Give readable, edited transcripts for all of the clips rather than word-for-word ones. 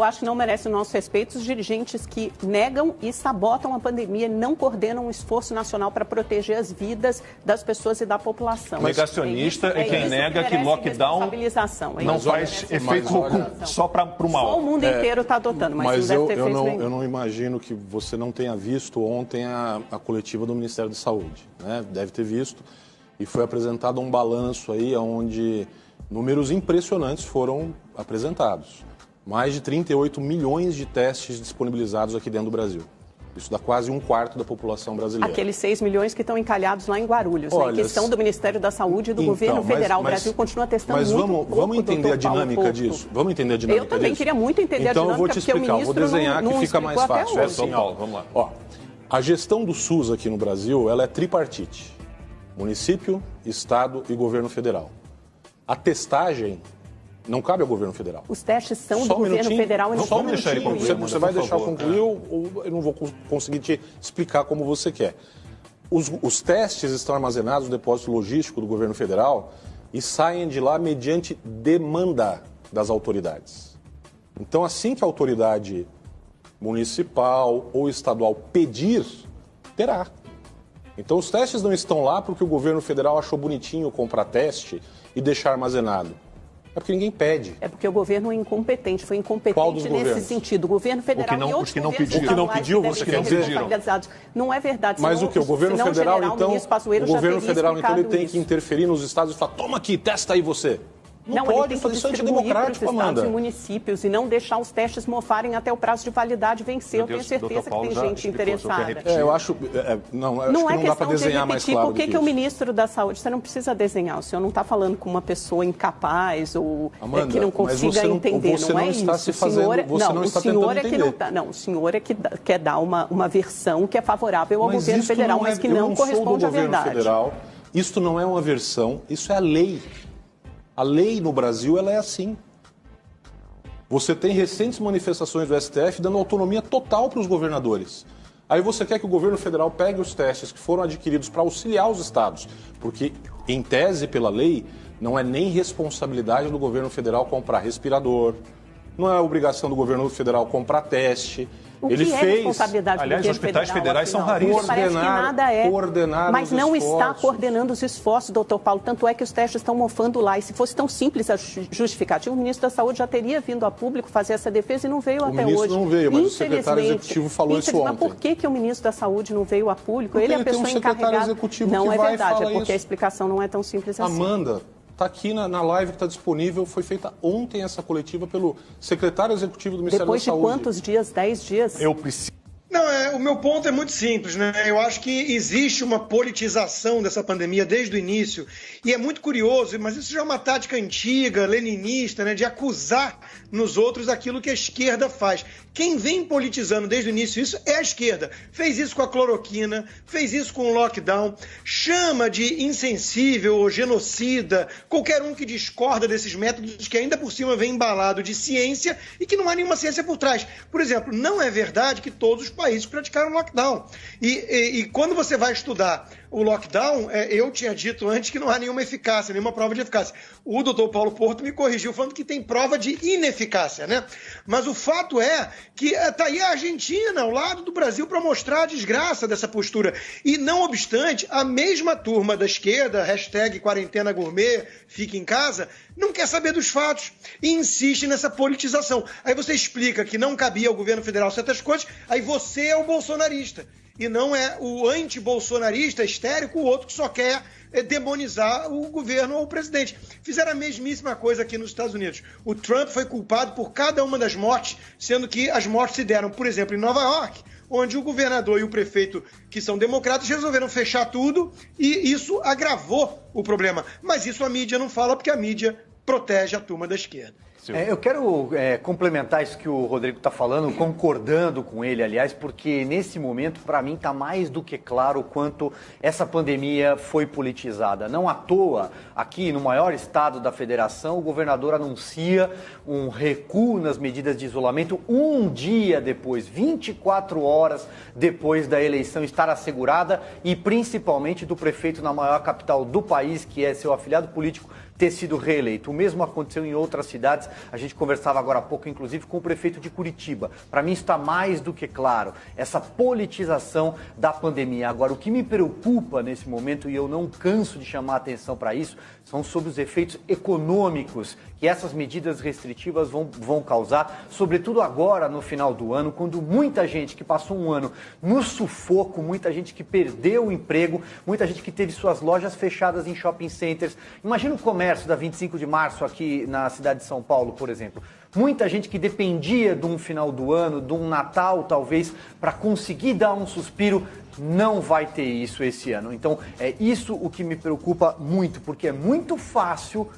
Eu acho que não merece o nosso respeito os dirigentes que negam e sabotam a pandemia, não coordenam um esforço nacional para proteger as vidas das pessoas e da população. Negacionista é quem nega que lockdown não faz efeito só para o mal. Só o mundo inteiro está adotando, mas não deve ter feito nenhum. Eu não imagino que você não tenha visto ontem a coletiva do Ministério da Saúde, né? Deve ter visto, e foi apresentado um balanço aí onde números impressionantes foram apresentados. Mais de 38 milhões de testes disponibilizados aqui dentro do Brasil. Isso dá quase 1/4 da população brasileira. Aqueles 6 milhões que estão encalhados lá em Guarulhos, né, que são do Ministério da Saúde e do governo federal. O Brasil continua testando muito. Mas vamos entender a dinâmica disso. Vamos entender a dinâmica disso. Eu também queria muito entender a dinâmica, então eu vou te explicar, vou desenhar que fica mais fácil. São Paulo, vamos lá. Ó, a gestão do SUS aqui no Brasil, ela é tripartite. Município, Estado e governo federal. A testagem não cabe ao governo federal. Os testes são do governo federal. Só um minutinho. Você vai deixar eu concluir ou eu não vou conseguir te explicar como você quer. Os testes estão armazenados no depósito logístico do governo federal e saem de lá mediante demanda das autoridades. Então, assim que a autoridade municipal ou estadual pedir, terá. Então, os testes não estão lá porque o governo federal achou bonitinho comprar teste e deixar armazenado. É porque ninguém pede. É porque o governo é incompetente, foi incompetente nesse sentido. O governo federal e outros governos estaduais que não pediu, você quer dizer? Não é verdade. Mas o que? O governo federal, então, ele tem que interferir nos estados e falar, toma aqui, testa aí você. Não pode fazer isso antidemocrático, Amanda. Estados e municípios e não deixar os testes mofarem até o prazo de validade vencer. Eu tenho certeza que tem gente interessada. Eu acho que não dá para desenhar mais claro. Por que o ministro da Saúde, você não precisa desenhar, o senhor não está falando com uma pessoa incapaz ou Amanda, que não consiga entender, você não é está isso. Se fazendo, você não está tentando entender. O senhor é que quer dar uma versão que é favorável ao governo federal, mas que não corresponde à verdade. Federal. Isto não é uma versão, isso é a lei. A lei no Brasil, ela é assim. Você tem recentes manifestações do STF dando autonomia total para os governadores. Aí você quer que o governo federal pegue os testes que foram adquiridos para auxiliar os estados, porque, em tese, pela lei, não é nem responsabilidade do governo federal comprar respirador, não é obrigação do governo federal comprar teste. Ele fez, responsabilidade aliás, os hospitais federais são raríssimos. Parece que nada é, mas não está esforços. Coordenando os esforços, doutor Paulo. Tanto é que os testes estão mofando lá. E se fosse tão simples a justificativa, o ministro da Saúde já teria vindo a público fazer essa defesa e não veio até hoje. O ministro não veio, mas o secretário executivo falou isso ontem. Mas por que o ministro da Saúde não veio a público? Porque ele é a pessoa encarregada. Não é verdade, é porque a explicação não é tão simples assim. Amanda, está aqui na live que está disponível, foi feita ontem essa coletiva pelo secretário executivo do Ministério da Saúde. Depois de quantos dias? 10 dias? Eu preciso. Não, o meu ponto é muito simples, né? Eu acho que existe uma politização dessa pandemia desde o início e é muito curioso, mas isso já é uma tática antiga, leninista, né? De acusar nos outros aquilo que a esquerda faz. Quem vem politizando desde o início isso é a esquerda. Fez isso com a cloroquina, fez isso com o lockdown, chama de insensível ou genocida qualquer um que discorda desses métodos que ainda por cima vem embalado de ciência e que não há nenhuma ciência por trás. Por exemplo, não é verdade que todos os países praticaram lockdown. E quando você vai estudar o lockdown, eu tinha dito antes que não há nenhuma eficácia, nenhuma prova de eficácia. O doutor Paulo Porto me corrigiu falando que tem prova de ineficácia, né? Mas o fato é que está aí a Argentina ao lado do Brasil para mostrar a desgraça dessa postura. E não obstante, a mesma turma da esquerda, #quarentena gourmet, fique em casa, não quer saber dos fatos e insiste nessa politização. Aí você explica que não cabia ao governo federal certas coisas, aí você é o bolsonarista. E não é o anti-bolsonarista histérico, o outro que só quer demonizar o governo ou o presidente. Fizeram a mesmíssima coisa aqui nos Estados Unidos. O Trump foi culpado por cada uma das mortes, sendo que as mortes se deram, por exemplo, em Nova York, onde o governador e o prefeito, que são democratas, resolveram fechar tudo e isso agravou o problema. Mas isso a mídia não fala, porque a mídia protege a turma da esquerda. Eu quero complementar isso que o Rodrigo está falando, concordando com ele, aliás, porque nesse momento, para mim, está mais do que claro o quanto essa pandemia foi politizada. Não à toa, aqui no maior estado da federação, o governador anuncia um recuo nas medidas de isolamento um dia depois, 24 horas depois da eleição estar assegurada e principalmente do prefeito na maior capital do país, que é seu afiliado político, ter sido reeleito. O mesmo aconteceu em outras cidades. A gente conversava agora há pouco, inclusive, com o prefeito de Curitiba. Para mim está mais do que claro essa politização da pandemia. Agora, o que me preocupa nesse momento, e eu não canso de chamar a atenção para isso, são sobre os efeitos econômicos que essas medidas restritivas vão causar, sobretudo agora no final do ano, quando muita gente que passou um ano no sufoco, muita gente que perdeu o emprego, muita gente que teve suas lojas fechadas em shopping centers. Imagina o comércio da 25 de março aqui na cidade de São Paulo, por exemplo. Muita gente que dependia de um final do ano, de um Natal, talvez, para conseguir dar um suspiro, não vai ter isso esse ano. Então, é isso o que me preocupa muito, porque é muito fácil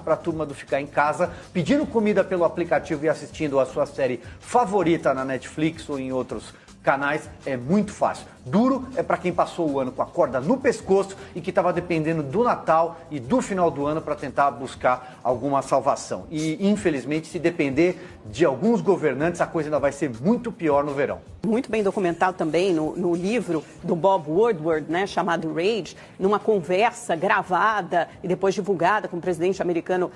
para a turma do ficar em casa, pedindo comida pelo aplicativo e assistindo a sua série favorita na Netflix ou em outros canais, é muito fácil. Duro é para quem passou o ano com a corda no pescoço e que estava dependendo do Natal e do final do ano para tentar buscar alguma salvação. E, infelizmente, se depender de alguns governantes, a coisa ainda vai ser muito pior no verão. Muito bem documentado também no livro do Bob Woodward, né, chamado Rage, numa conversa gravada e depois divulgada com o presidente americano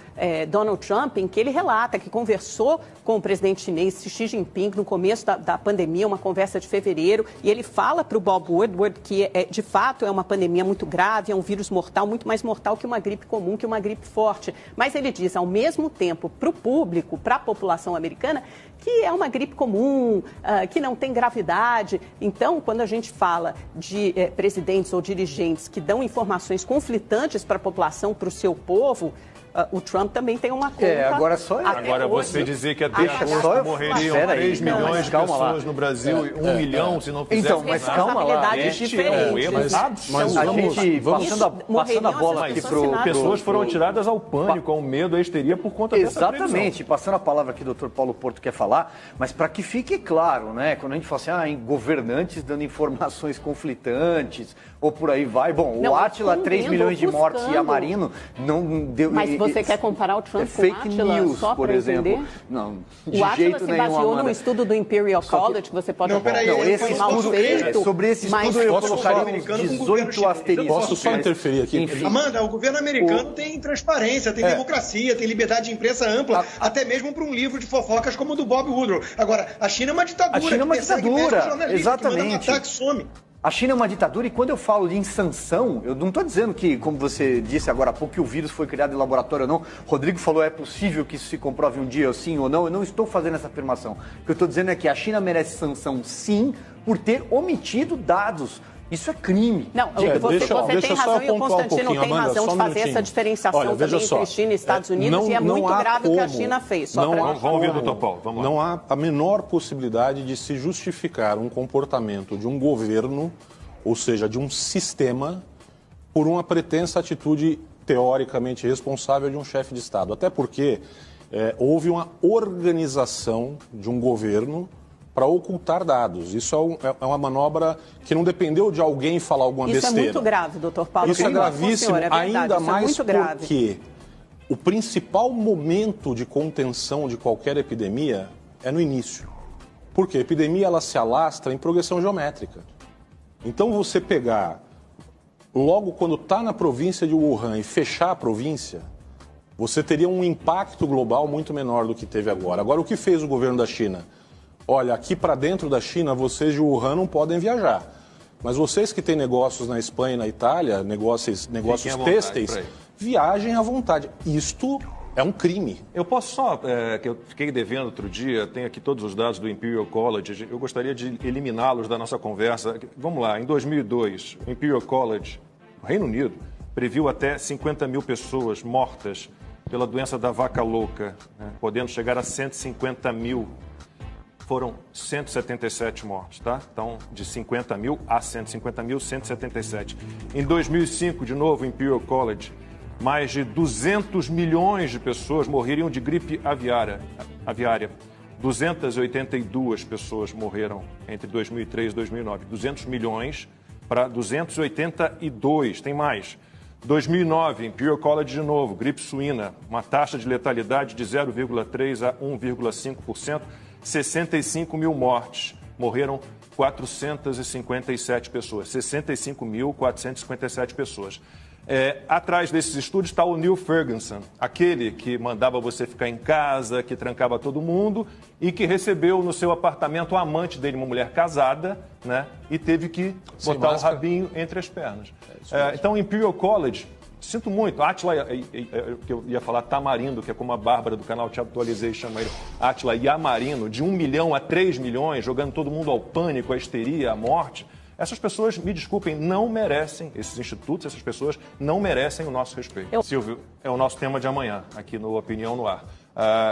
Donald Trump, em que ele relata que conversou com o presidente chinês Xi Jinping no começo da pandemia, uma conversa de fevereiro, e ele fala para o Bob Woodward que, de fato, é uma pandemia muito grave, é um vírus mortal, muito mais mortal que uma gripe comum, que uma gripe forte. Mas ele diz, ao mesmo tempo, para o público, para a população americana, que é uma gripe comum, que não tem gravidade. Então, quando a gente fala de presidentes ou dirigentes que dão informações conflitantes para a população, para o seu povo, o Trump também tem uma conta. Agora você dizer que até agosto morreriam 3 milhões de pessoas no Brasil e 1 milhão se não fizesse nada. Então, mas calma lá. Este é um erro mas a gente, passando a bola aqui pro... Pessoas foram tiradas ao pânico, ao medo, à histeria por conta dessa previsão. Exatamente. Passando a palavra aqui, o Dr. Paulo Porto quer falar, mas para que fique claro, né? Quando a gente fala assim, governantes dando informações conflitantes, ou por aí vai. Bom, o Átila, 3 milhões de mortes e a Marino não deu... Mas você quer comparar o Trump com o Átila, news, só por para exemplo? entender? Não, de o Átila jeito se nenhum, baseou Amanda. num estudo do Imperial College, que você pode... esse estudo, feito, sobre esse estudo eu colocaria uns 18 asteriscos. Posso só interferir aqui? Enfim. Amanda, o governo americano tem transparência, tem democracia, tem liberdade de imprensa ampla, até mesmo para um livro de fofocas como o do Bob Woodward. Agora, a China é uma ditadura. A China é uma ditadura, exatamente. Que manda matar, que some. A China é uma ditadura e quando eu falo de insanção, eu não estou dizendo que, como você disse agora há pouco, que o vírus foi criado em laboratório ou não. Rodrigo falou, é possível que isso se comprove um dia, sim ou não. Eu não estou fazendo essa afirmação. O que eu estou dizendo é que a China merece sanção, sim, por ter omitido dados. Isso é crime. Não, você tem razão e o Constantino tem razão de fazer essa diferenciação também entre China e Estados Unidos e é muito grave o que a China fez. Vamos ouvir, doutor Paulo. Vamos lá. Não há a menor possibilidade de se justificar um comportamento de um governo, ou seja, de um sistema, por uma pretensa atitude teoricamente responsável de um chefe de Estado. Até porque houve uma organização de um governo para ocultar dados. Isso é uma manobra que não dependeu de alguém falar alguma besteira. Isso é muito grave, doutor Paulo. Isso é gravíssimo, ainda mais porque o principal momento de contenção de qualquer epidemia é no início. Porque a epidemia ela se alastra em progressão geométrica. Então você pegar, logo quando está na província de Wuhan e fechar a província, você teria um impacto global muito menor do que teve agora. Agora, o que fez o governo da China? Olha, aqui para dentro da China, vocês de Wuhan não podem viajar. Mas vocês que têm negócios na Espanha e na Itália, negócios têxteis, viajem à vontade. Isto é um crime. Eu posso só, que eu fiquei devendo outro dia, tenho aqui todos os dados do Imperial College, eu gostaria de eliminá-los da nossa conversa. Vamos lá, em 2002, o Imperial College, o Reino Unido, previu até 50 mil pessoas mortas pela doença da vaca louca, né, podendo chegar a 150 mil. Foram 177 mortes, tá? Então, de 50 mil a 150 mil, 177. Em 2005, de novo, o Imperial College, mais de 200 milhões de pessoas morreriam de gripe aviária. 282 pessoas morreram entre 2003 e 2009. 200 milhões para 282. Tem mais. 2009, Imperial College de novo, gripe suína, uma taxa de letalidade de 0,3% a 1,5%. 65 mil mortes, morreram 457 pessoas, 65.457 pessoas. Atrás desses estudos está o Neil Ferguson, aquele que mandava você ficar em casa, que trancava todo mundo e que recebeu no seu apartamento a amante dele, uma mulher casada, né? E teve que botar o rabinho entre as pernas. Então, Imperial College, sinto muito, Átila, que eu ia falar Tamarindo, que é como a Bárbara do canal Te Atualizei chama ele, Átila Yamarino, de 1 milhão a 3 milhões, jogando todo mundo ao pânico, à histeria, à morte. Essas pessoas, me desculpem, não merecem, esses institutos, essas pessoas não merecem o nosso respeito. Silvio, é o nosso tema de amanhã, aqui no Opinião no Ar.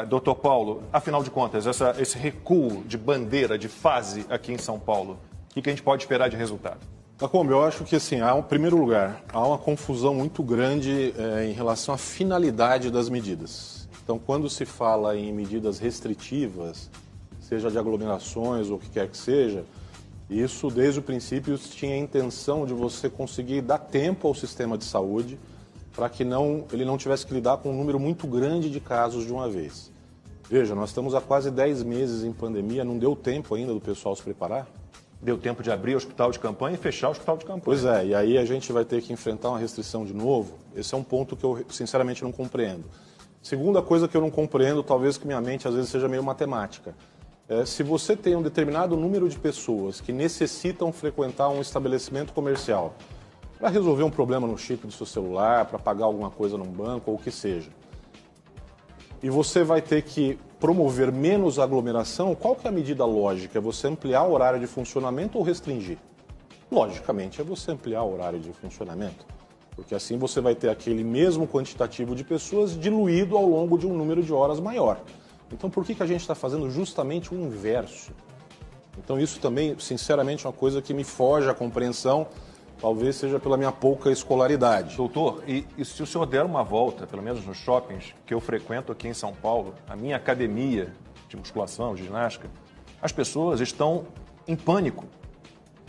Doutor Paulo, afinal de contas, esse recuo de bandeira, de fase aqui em São Paulo, o que a gente pode esperar de resultado? Lacombe, eu acho que, assim, em primeiro lugar, há uma confusão muito grande em relação à finalidade das medidas. Então, quando se fala em medidas restritivas, seja de aglomerações ou o que quer que seja, isso, desde o princípio, tinha a intenção de você conseguir dar tempo ao sistema de saúde para que ele não tivesse que lidar com um número muito grande de casos de uma vez. Veja, nós estamos há quase 10 meses em pandemia, não deu tempo ainda do pessoal se preparar? Deu tempo de abrir o hospital de campanha e fechar o hospital de campanha. Pois é, e aí a gente vai ter que enfrentar uma restrição de novo. Esse é um ponto que eu, sinceramente, não compreendo. Segunda coisa que eu não compreendo, talvez que minha mente às vezes seja meio matemática. Se você tem um determinado número de pessoas que necessitam frequentar um estabelecimento comercial para resolver um problema no chip do seu celular, para pagar alguma coisa num banco ou o que seja, e você vai ter que promover menos aglomeração, qual que é a medida lógica? É você ampliar o horário de funcionamento ou restringir? Logicamente, é você ampliar o horário de funcionamento, porque assim você vai ter aquele mesmo quantitativo de pessoas diluído ao longo de um número de horas maior. Então, por que a gente está fazendo justamente o inverso? Então, isso também, sinceramente, é uma coisa que me foge à compreensão, talvez seja pela minha pouca escolaridade. Doutor, e se o senhor der uma volta, pelo menos nos shoppings que eu frequento aqui em São Paulo, a minha academia de musculação, de ginástica, as pessoas estão em pânico.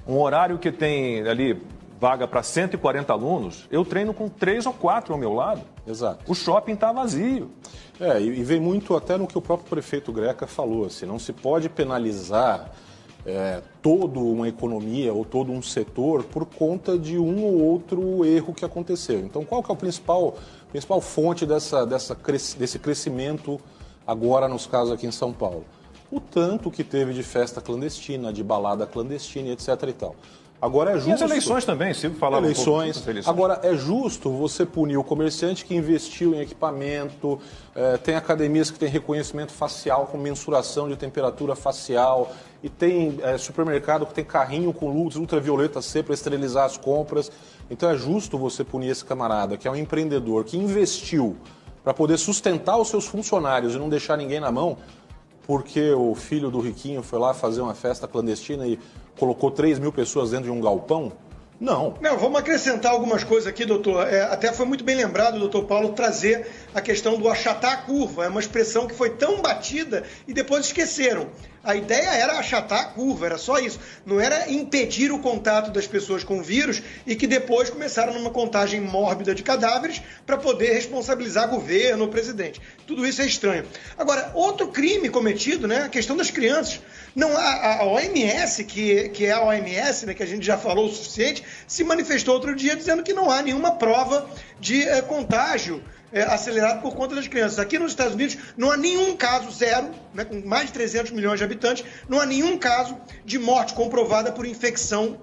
Um horário que tem ali vaga para 140 alunos, eu treino com 3 ou 4 ao meu lado. Exato. O shopping está vazio. E vem muito até no que o próprio prefeito Greca falou, assim, não se pode penalizar toda uma economia ou todo um setor por conta de um ou outro erro que aconteceu. Então, qual que é a principal fonte desse crescimento agora nos casos aqui em São Paulo? O tanto que teve de festa clandestina, de balada clandestina, etc. e tal. Agora é justo... E as eleições também, Silvio falava eleições. Um pouco eleições. Agora, é justo você punir o comerciante que investiu em equipamento, tem academias que têm reconhecimento facial com mensuração de temperatura facial, e tem supermercado que tem carrinho com luz ultravioleta C para esterilizar as compras. Então é justo você punir esse camarada, que é um empreendedor, que investiu para poder sustentar os seus funcionários e não deixar ninguém na mão, porque o filho do riquinho foi lá fazer uma festa clandestina e colocou 3 mil pessoas dentro de um galpão? Não. Vamos acrescentar algumas coisas aqui, doutor. Até foi muito bem lembrado, doutor Paulo, trazer a questão do achatar a curva. É uma expressão que foi tão batida e depois esqueceram. A ideia era achatar a curva, era só isso. Não era impedir o contato das pessoas com o vírus e que depois começaram numa contagem mórbida de cadáveres para poder responsabilizar governo ou presidente. Tudo isso é estranho. Agora, outro crime cometido, né, a questão das crianças. Não, a OMS, que é a OMS, né, que a gente já falou o suficiente, se manifestou outro dia dizendo que não há nenhuma prova de contágio acelerado por conta das crianças. Aqui nos Estados Unidos não há nenhum caso, zero, né, com mais de 300 milhões de habitantes, não há nenhum caso de morte comprovada por infecção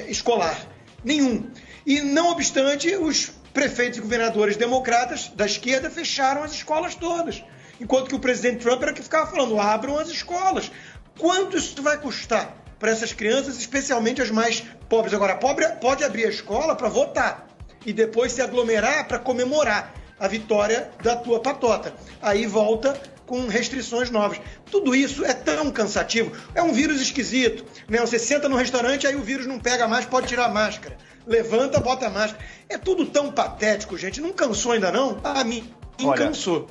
escolar. Nenhum. E, não obstante, os prefeitos e governadores democratas da esquerda fecharam as escolas todas. Enquanto que o presidente Trump era que ficava falando, abram as escolas. Quanto isso vai custar para essas crianças, especialmente as mais pobres? Agora, a pobre pode abrir a escola para votar e depois se aglomerar para comemorar a vitória da tua patota. Aí volta com restrições novas. Tudo isso é tão cansativo. É um vírus esquisito, né? Você senta no restaurante, aí o vírus não pega mais, pode tirar a máscara. Levanta, bota a máscara. É tudo tão patético, gente. Não cansou ainda não? A mim cansou.